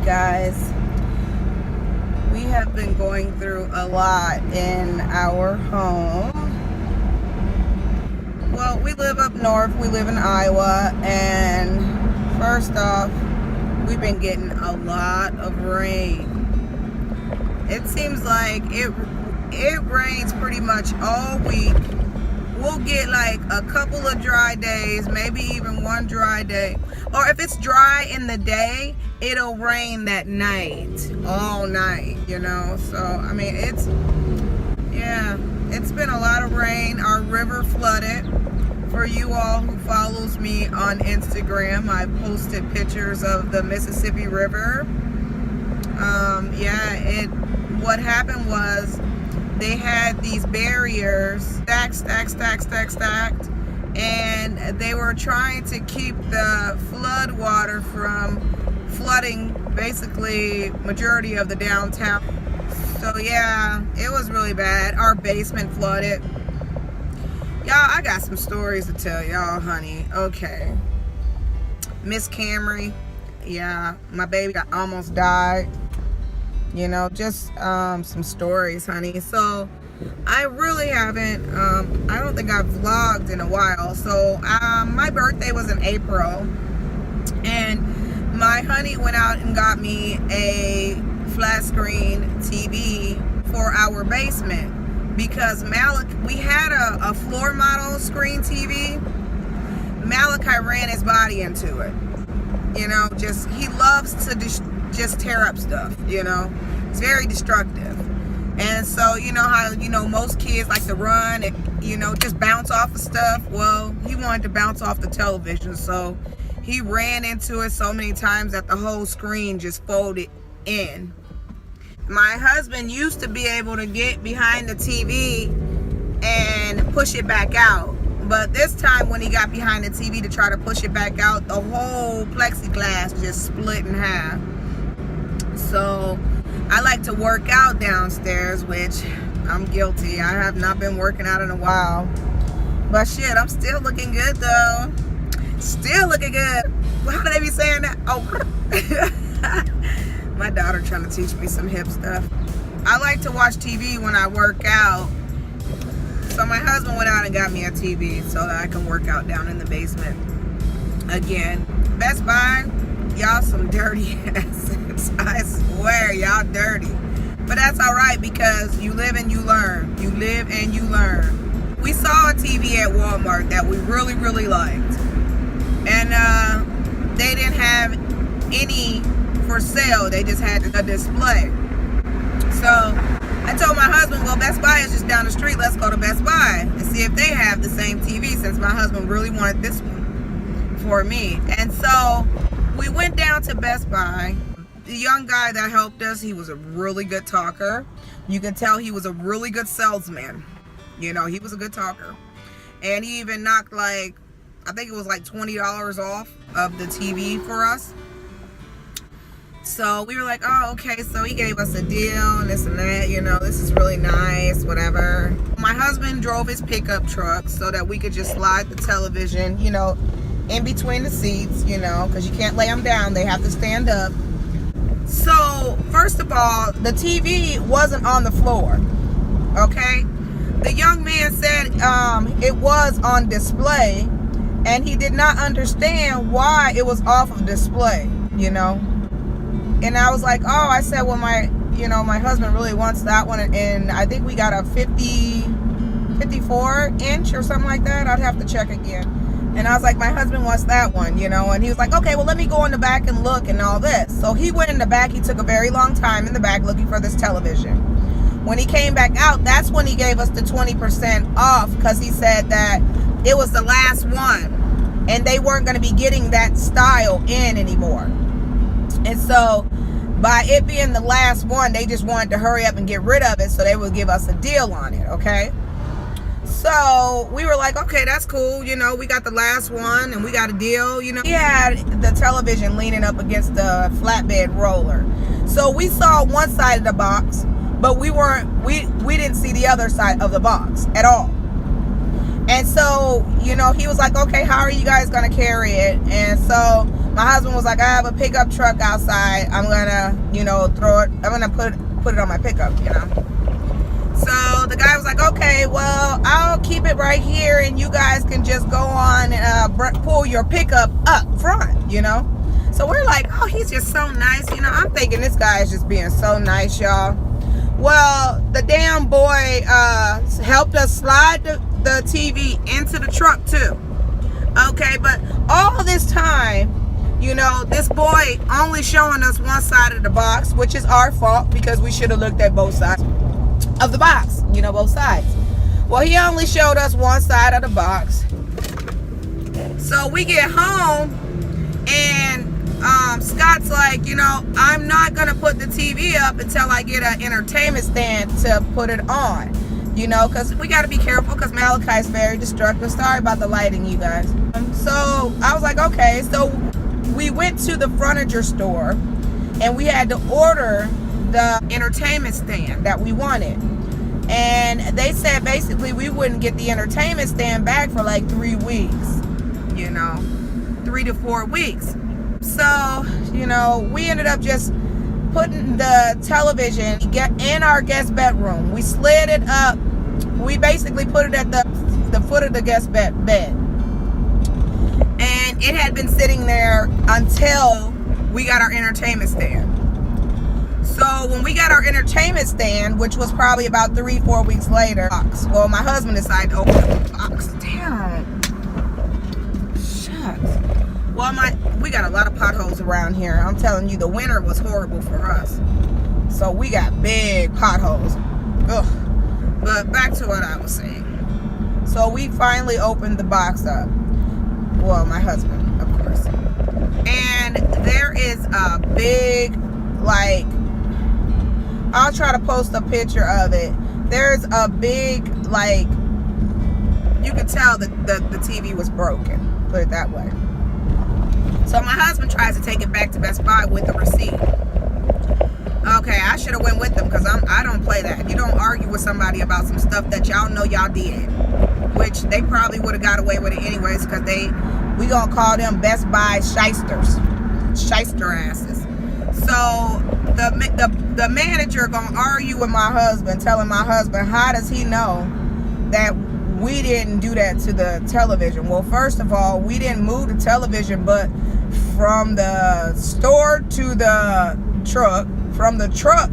guys. We have been going through a lot in our home. Well, we live up north. We live in Iowa, and first off, we've been getting a lot of rain. It seems like it rains pretty much all week. We'll get like a couple of dry days, maybe even one dry day. Or if it's dry in the day, it'll rain that night, all night, you know. So, I mean, it's been a lot of rain. Our river flooded. For you all who follows me on Instagram, I posted pictures of the Mississippi River. What happened was, they had these barriers stacked, and they were trying to keep the flood water from flooding basically majority of the downtown. So yeah, it was really bad. Our basement flooded. Y'all, I got some stories to tell y'all, honey. Okay. Miss Camry, yeah, my baby almost died. You know, just some stories, honey. So I really haven't, I don't think I've vlogged in a while. So my birthday was in April, and my honey went out and got me a flat screen TV for our basement, because we had a floor model screen TV. Malachi ran his body into it. You know, he loves to just tear up stuff, you know. It's very destructive. And so, you know how, you know, most kids like to run and, you know, just bounce off of stuff. Well, he wanted to bounce off the television, so he ran into it so many times that the whole screen just folded in. My husband used to be able to get behind the TV and push it back out. But this time when he got behind the TV to try to push it back out, the whole plexiglass just split in half. So I like to work out downstairs, which I'm guilty. I have not been working out in a while. But shit, I'm still looking good though. Still looking good. How do they be saying that? Oh. My daughter trying to teach me some hip stuff. I like to watch TV when I work out. So my husband went out and got me a TV so that I can work out down in the basement. Again, Best Buy, y'all some dirty asses. I swear, y'all dirty. But that's all right, because you live and you learn. You live and you learn. We saw a TV at Walmart that we really, really liked. And they didn't have any for sale. They just had a display. So I told my husband, well, Best Buy is just down the street. Let's go to Best Buy and see if they have the same TV, since my husband really wanted this one for me. And so we went down to Best Buy. The young guy that helped us, he was a really good talker. You can tell he was a really good salesman. You know, he was a good talker. And he even knocked I think it was like $20 off of the TV for us. So we were like, oh, okay. So he gave us a deal and this and that, you know, this is really nice, whatever. My husband drove his pickup truck so that we could just slide the television, you know, in between the seats, you know, because you can't lay them down. They have to stand up. So, first of all, the TV wasn't on the floor, okay? The young man said it was on display, and he did not understand why it was off of display, you know? And I was like, oh, I said, well, my husband really wants that one, and I think we got a 54 inch or something like that. I'd have to check again. And I was like, my husband wants that one, you know. And he was like, okay, well, let me go in the back and look and all this. So he went in the back. He took a very long time in the back looking for this television. When he came back out, that's when he gave us the 20% off, because he said that it was the last one and they weren't going to be getting that style in anymore. And so by it being the last one, they just wanted to hurry up and get rid of it so they would give us a deal on it, okay? So we were like, okay, that's cool. You know, we got the last one and we got a deal, you know. He had the television leaning up against the flatbed roller. So we saw one side of the box, but we didn't see the other side of the box at all. And so, you know, he was like, okay, how are you guys going to carry it? And so my husband was like, I have a pickup truck outside. I'm gonna, you know, throw it. I'm gonna put it on my pickup, you know. So the guy was like, okay, well, I'll keep it right here, and you guys can just go on and pull your pickup up front, you know. So we're like, oh, he's just so nice, you know. I'm thinking this guy is just being so nice, y'all. Well, the damn boy helped us slide the TV into the truck too. Okay, but all this time, you know, this boy only showing us one side of the box, which is our fault because we should have looked at both sides of the box, you know, both sides. Well, he only showed us one side of the box. So we get home and Scott's like, you know, I'm not gonna put the TV up until I get an entertainment stand to put it on, you know, because we got to be careful because Malachi's very destructive. Sorry about the lighting, you guys. So I was like, okay. So we went to the furniture store and we had to order the entertainment stand that we wanted, and they said basically we wouldn't get the entertainment stand back for like 3 weeks, you know, 3 to 4 weeks. So, you know, we ended up just putting the television in our guest bedroom. We slid it up. We basically put it at the foot of the guest bed. And it had been sitting there until we got our entertainment stand. So when we got our entertainment stand, which was probably about 3-4 weeks later, well, my husband decided to open up the box. Damn. Shucks. Well, we got a lot of potholes around here. I'm telling you, the winter was horrible for us. So we got big potholes. Ugh. But back to what I was saying. So we finally opened the box up. Well, my husband, of course. And there is a big, like, I'll try to post a picture of it. There's a big, like, you can tell that the TV was broken. Put it that way. So my husband tries to take it back to Best Buy with a receipt. Okay, I should have went with them because I don't play that. You don't argue with somebody about some stuff that y'all know y'all did, which they probably would have got away with it anyways because we gonna call them Best Buy shysters, shyster asses. So the manager gonna argue with my husband, telling my husband, how does he know that we didn't do that to the television? Well, first of all, we didn't move the television, but from the store to the truck, from the truck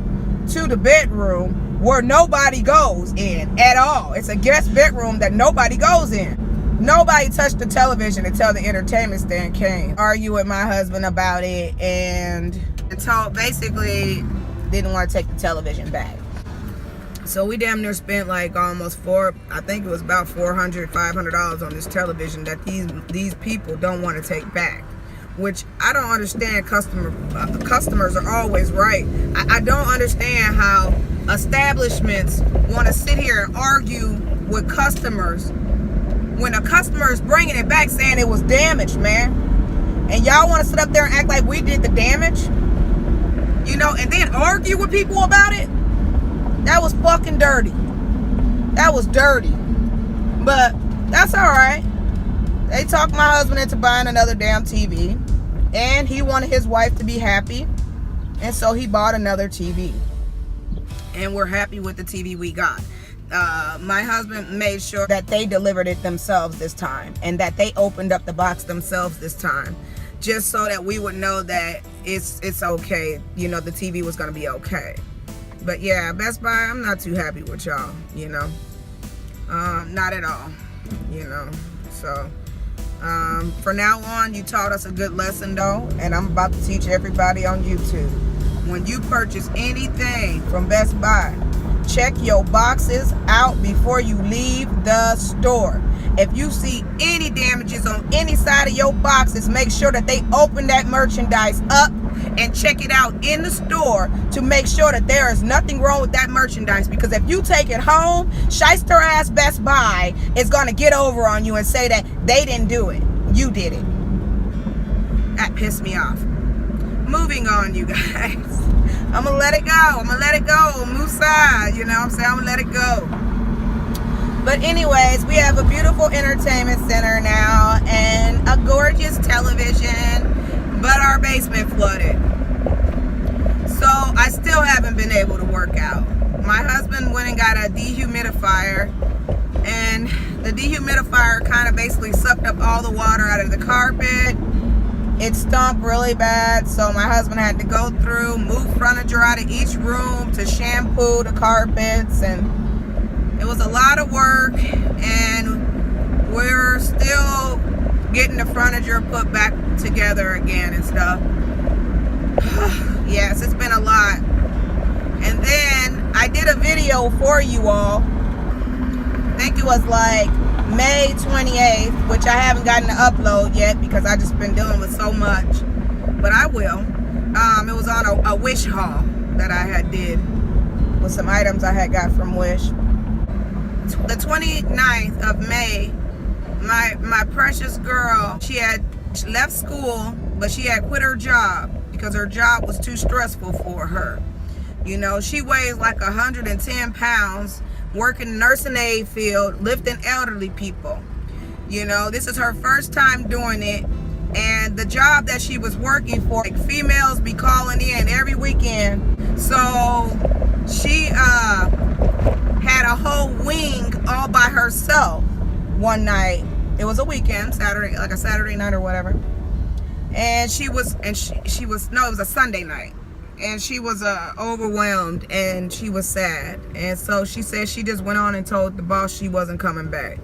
to the bedroom where nobody goes in at all. It's a guest bedroom that nobody goes in. Nobody touched the television until the entertainment stand came. Argue with my husband about it and told basically didn't want to take the television back. So we damn near spent like almost I think it was about $400, $500 on this television that these people don't want to take back. Which I don't understand. Customers are always right. I don't understand how establishments want to sit here and argue with customers when a customer is bringing it back saying it was damaged, man. And y'all want to sit up there and act like we did the damage, you know, and then argue with people about it. That was fucking dirty. That was dirty. But that's all right. They talked my husband into buying another damn TV. And he wanted his wife to be happy. And so he bought another TV. And we're happy with the TV we got. My husband made sure that they delivered it themselves this time. And that they opened up the box themselves this time. Just so that we would know that it's okay. You know, the TV was going to be okay. But yeah, Best Buy, I'm not too happy with y'all, you know. Not at all, you know. So, for now on, you taught us a good lesson, though. And I'm about to teach everybody on YouTube. When you purchase anything from Best Buy, check your boxes out before you leave the store. If you see any damages on any side of your boxes, make sure that they open that merchandise up and check it out in the store to make sure that there is nothing wrong with that merchandise. Because if you take it home, shyster ass Best Buy is going to get over on you and say that they didn't do it. You did it. That pissed me off. Moving on, you guys. I'm going to let it go. I'm going to let it go. Musa, you know what I'm saying? I'm going to let it go. But anyways, we have a beautiful entertainment center now and a gorgeous television. but our basement flooded. So I still haven't been able to work out. My husband went and got a dehumidifier, and the dehumidifier kind of basically sucked up all the water out of the carpet. It stunk really bad, so my husband had to go through, move furniture out of each room to shampoo the carpets, and it was a lot of work, and we're still getting the furniture put back together again and stuff. Yes, it's been a lot. And then I did a video for you all. I think it was like May 28th, which I haven't gotten to upload yet because I just been dealing with so much, but I will. It was on a Wish haul that I had did with some items I had got from Wish. The 29th of May, my precious girl, she left school, but she had quit her job because her job was too stressful for her. You know, she weighs like 110 pounds, working nursing aid field, lifting elderly people. You know, this is her first time doing it. And the job that she was working for, like, females be calling in every weekend. So she had a whole wing all by herself one night. It was a weekend, Saturday, like a Saturday night or whatever. And it was a Sunday night. And she was overwhelmed, and she was sad. And so she said she just went on and told the boss she wasn't coming back.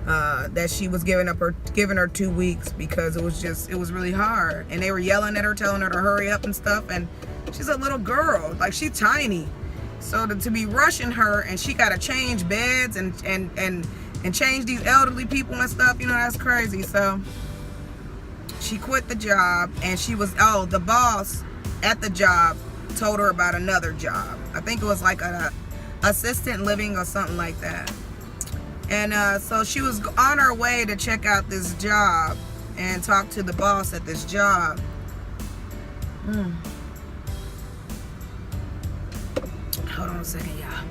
That she was giving her 2 weeks because it was really hard. And they were yelling at her, telling her to hurry up and stuff. And she's a little girl, like, she's tiny. So to be rushing her, and she got to change beds and change these elderly people and stuff, you know, that's crazy. So she quit the job, and the boss at the job told her about another job. I think it was like a assistant living or something like that. And so she was on her way to check out this job and talk to the boss at this job. Hold on a second, y'all.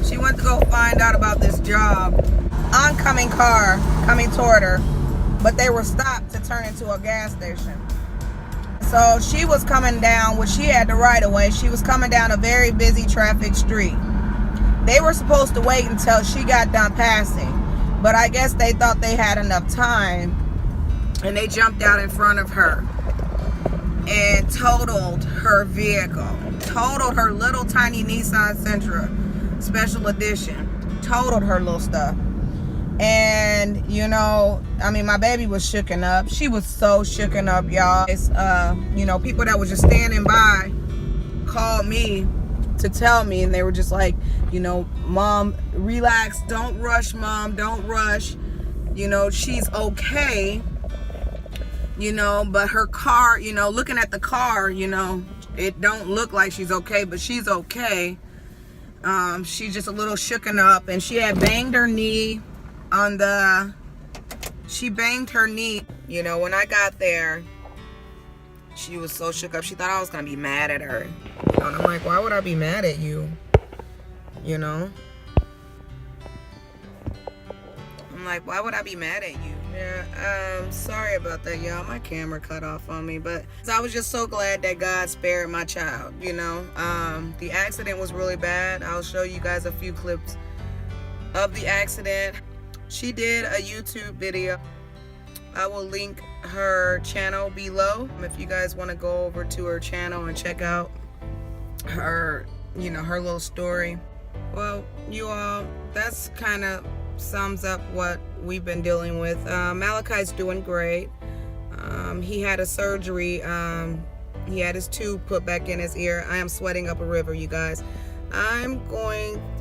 She went to go find out about this job. Oncoming car coming toward her, but they were stopped to turn into a gas station. So she was coming down, which she had the right of way. She was coming down a very busy traffic street. They were supposed to wait until she got done passing, but I guess they thought they had enough time, and they jumped out in front of her and totaled her vehicle. Totaled her little tiny Nissan Sentra special edition. Totaled her little stuff. And, you know, I mean, my baby was shooken up. She was so shooken up, y'all. It's, you know, people that were just standing by called me to tell me, and they were just like, you know, Mom, relax. Don't rush, Mom. Don't rush. You know, she's okay. You know, but her car, you know, looking at the car, you know, it don't look like she's okay, but she's okay. She's just a little shooken up, and she had banged her knee she banged her knee. You know, when I got there, she was so shook up. She thought I was gonna be mad at her. You know, and I'm like, why would I be mad at you? You know? I'm like, why would I be mad at you? Yeah, sorry about that, y'all. My camera cut off on me, but I was just so glad that God spared my child, you know? The accident was really bad. I'll show you guys a few clips of the accident. She did a YouTube video. I will link her channel below if you guys want to go over to her channel and check out her, you know, her little story. Well, you all, that's kind of sums up what we've been dealing with. Malachi's doing great. He had a surgery. He had his tube put back in his ear. I am sweating up a river, you guys.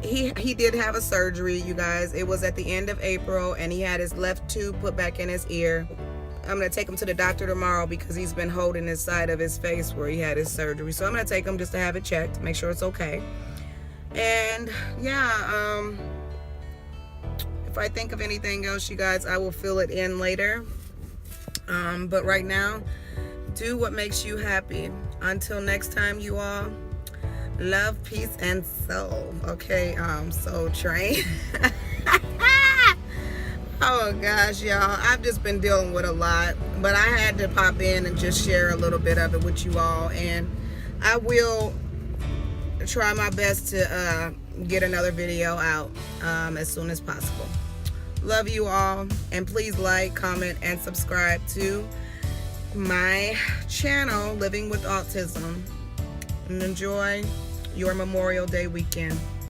He did have a surgery, you guys. It was at the end of April, and he had his left tube put back in his ear. I'm going to take him to the doctor tomorrow because he's been holding his side of his face where he had his surgery. So I'm going to take him just to have it checked, make sure it's okay. And yeah, if I think of anything else, you guys, I will fill it in later. But right now, do what makes you happy. Until next time, you all. Love, peace, and soul. Okay, Soul Train. Oh gosh, y'all, I've just been dealing with a lot, but I had to pop in and just share a little bit of it with you all, and I will try my best to get another video out as soon as possible. Love you all, and please like, comment, and subscribe to my channel, Living with Autism, and enjoy your Memorial Day weekend.